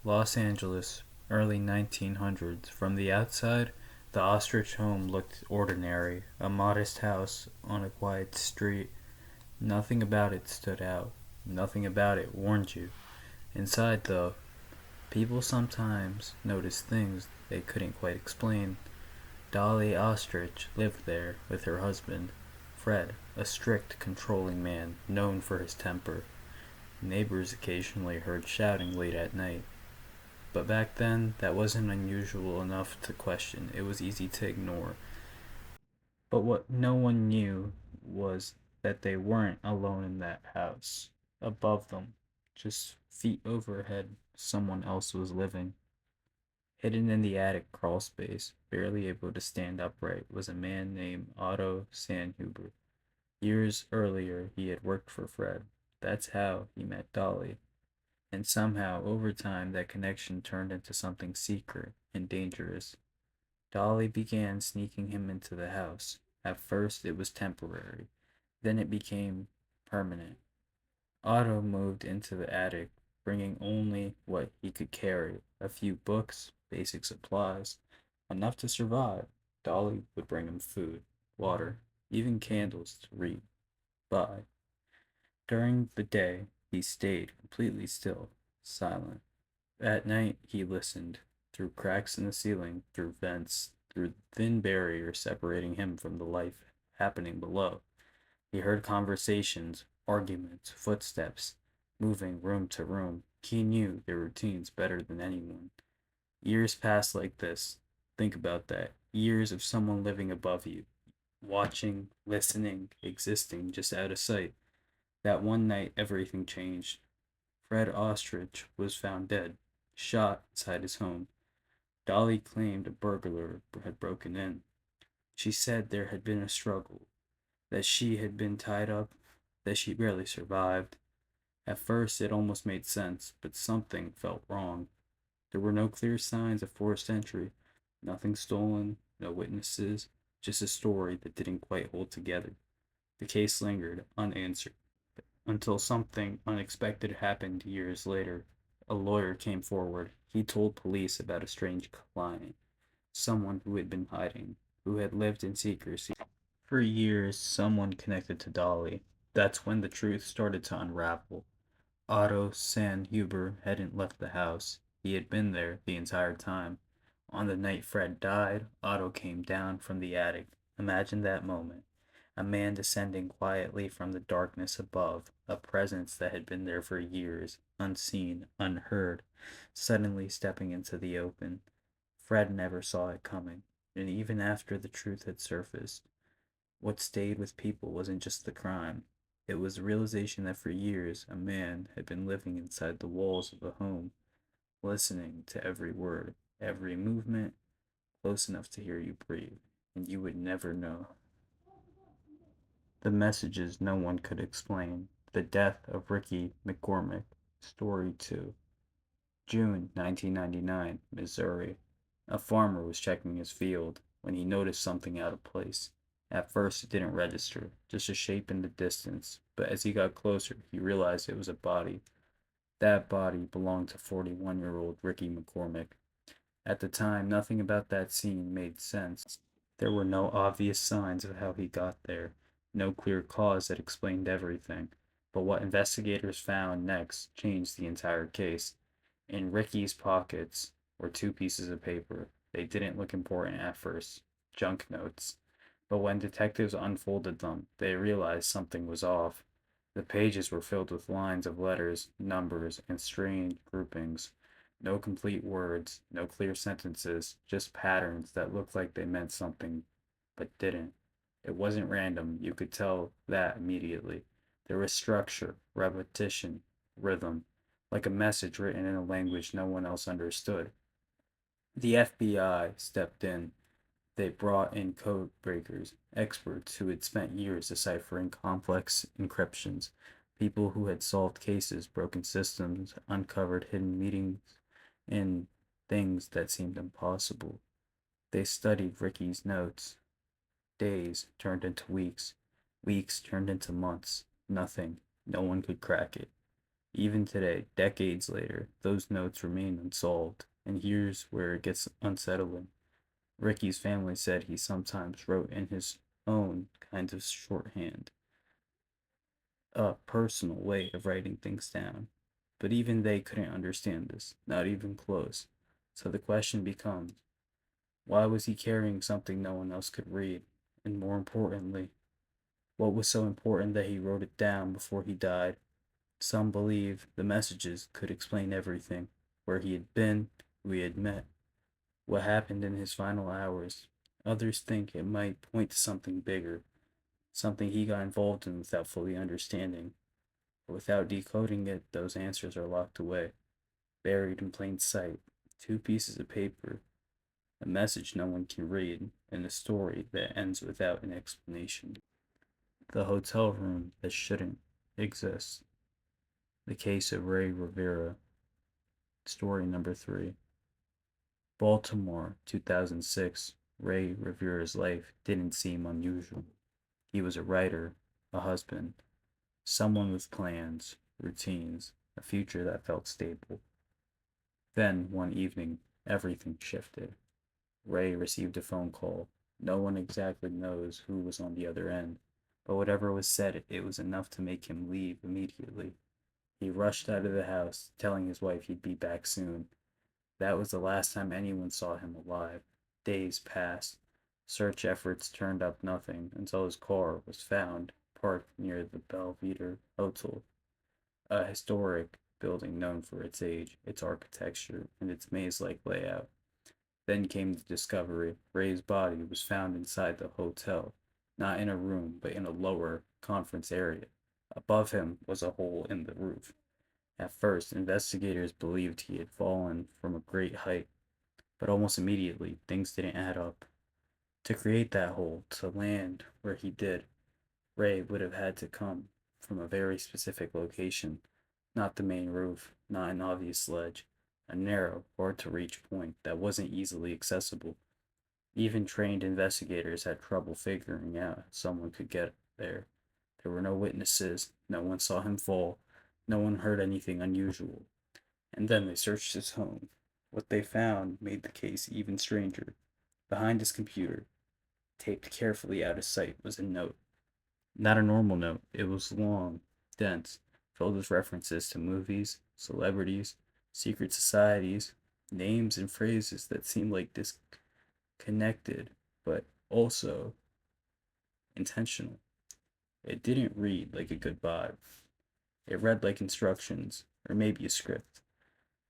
Los Angeles, early 1900s. From the outside, the ostrich home looked ordinary, a modest house on a quiet street. Nothing about it stood out. Nothing about it warned you. Inside, though, people sometimes noticed things they couldn't quite explain. Dolly Ostrich lived there with her husband, Fred, a strict, controlling man known for his temper. Neighbors occasionally heard shouting late at night. But back then, that wasn't unusual enough to question. It was easy to ignore. But what no one knew was that they weren't alone in that house. Above them, just feet overhead, someone else was living. Hidden in the attic crawl space, barely able to stand upright, was a man named Otto Sandhuber. Years earlier, he had worked for Fred. That's how he met Dolly. And somehow, over time, that connection turned into something secret and dangerous. Dolly began sneaking him into the house. At first, it was temporary. Then it became permanent. Otto moved into the attic, bringing only what he could carry: a few books, basic supplies, enough to survive. Dolly would bring him food, water, even candles to read by. During the day, he stayed completely still, silent. At night, he listened, through cracks in the ceiling, through vents, through the thin barrier separating him from the life happening below. He heard conversations, arguments, footsteps, moving room to room. He knew their routines better than anyone. Years passed like this. Think about that. Years of someone living above you, watching, listening, existing just out of sight. That one night, everything changed. Fred Ostrich was found dead, shot inside his home. Dolly claimed a burglar had broken in. She said there had been a struggle, that she had been tied up, that she barely survived. At first, it almost made sense, but something felt wrong. There were no clear signs of forced entry, nothing stolen, no witnesses, just a story that didn't quite hold together. The case lingered, unanswered, until something unexpected happened years later. A lawyer came forward. He told police about a strange client, someone who had been hiding, who had lived in secrecy for years, someone connected to Dolly. That's when the truth started to unravel. Otto Sandhuber hadn't left the house. He had been there the entire time. On the night Fred died, Otto came down from the attic. Imagine that moment. A man descending quietly from the darkness above, a presence that had been there for years, unseen, unheard, suddenly stepping into the open. Fred never saw it coming, and even after the truth had surfaced, what stayed with people wasn't just the crime. It was the realization that for years a man had been living inside the walls of a home, listening to every word, every movement, close enough to hear you breathe, and you would never know. The messages no one could explain. The death of Ricky McCormick. Story 2. June 1999, Missouri. A farmer was checking his field when he noticed something out of place. At first, it didn't register, just a shape in the distance, but as he got closer, he realized it was a body. That body belonged to 41-year-old Ricky McCormick. At the time, nothing about that scene made sense. There were no obvious signs of how he got there, no clear cause that explained everything. But what investigators found next changed the entire case. In Ricky's pockets were two pieces of paper. They didn't look important at first, junk notes. But when detectives unfolded them, they realized something was off. The pages were filled with lines of letters, numbers, and strange groupings. No complete words, no clear sentences, just patterns that looked like they meant something, but didn't. It wasn't random, you could tell that immediately. There was structure, repetition, rhythm, like a message written in a language no one else understood. The FBI stepped in. They brought in code breakers, experts who had spent years deciphering complex encryptions, people who had solved cases, broken systems, uncovered hidden meetings, and things that seemed impossible. They studied Ricky's notes. Days turned into weeks, weeks turned into months. Nothing. No one could crack it. Even today, decades later, those notes remain unsolved, and here's where it gets unsettling. Ricky's family said he sometimes wrote in his own kind of shorthand, a personal way of writing things down. But even they couldn't understand this, not even close. So the question becomes, why was he carrying something no one else could read? And more importantly, what was so important that he wrote it down before he died? Some believe the messages could explain everything, where he had been, who he had met, what happened in his final hours. Others think it might point to something bigger, something he got involved in without fully understanding. But without decoding it, those answers are locked away, buried in plain sight. Two pieces of paper, a message no one can read, and a story that ends without an explanation. The hotel room that shouldn't exist. The case of Ray Rivera. Story number 3. Baltimore, 2006. Ray Rivera's life didn't seem unusual. He was a writer, a husband, someone with plans, routines, a future that felt stable. Then, one evening, everything shifted. Ray received a phone call. No one exactly knows who was on the other end, but whatever was said, it was enough to make him leave immediately. He rushed out of the house, telling his wife he'd be back soon. That was the last time anyone saw him alive. Days passed. Search efforts turned up nothing until his car was found parked near the Belvedere Hotel, a historic building known for its age, its architecture, and its maze-like layout. Then came the discovery. Ray's body was found inside the hotel, not in a room, but in a lower conference area. Above him was a hole in the roof. At first, investigators believed he had fallen from a great height, but almost immediately things didn't add up. To create that hole, to land where he did, Ray would have had to come from a very specific location, not the main roof, not an obvious ledge, a narrow, hard to reach point that wasn't easily accessible. Even trained investigators had trouble figuring out how someone could get there. There were no witnesses, no one saw him fall, no one heard anything unusual. And then they searched his home. What they found made the case even stranger. Behind his computer, taped carefully out of sight, was a note. Not a normal note, it was long, dense, filled with references to movies, celebrities, secret societies, names and phrases that seemed like disconnected, but also intentional. It didn't read like a goodbye. It read like instructions, or maybe a script.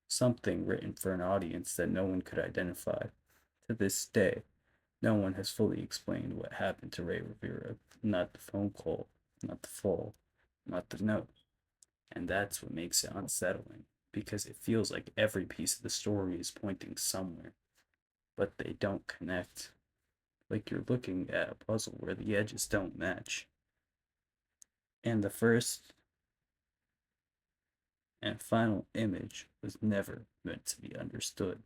Something written for an audience that no one could identify. To this day, no one has fully explained what happened to Ray Rivera. Not the phone call, not the fall, not the note. And that's what makes it unsettling, because it feels like every piece of the story is pointing somewhere, but they don't connect. Like you're looking at a puzzle where the edges don't match. And the first and final image was never meant to be understood.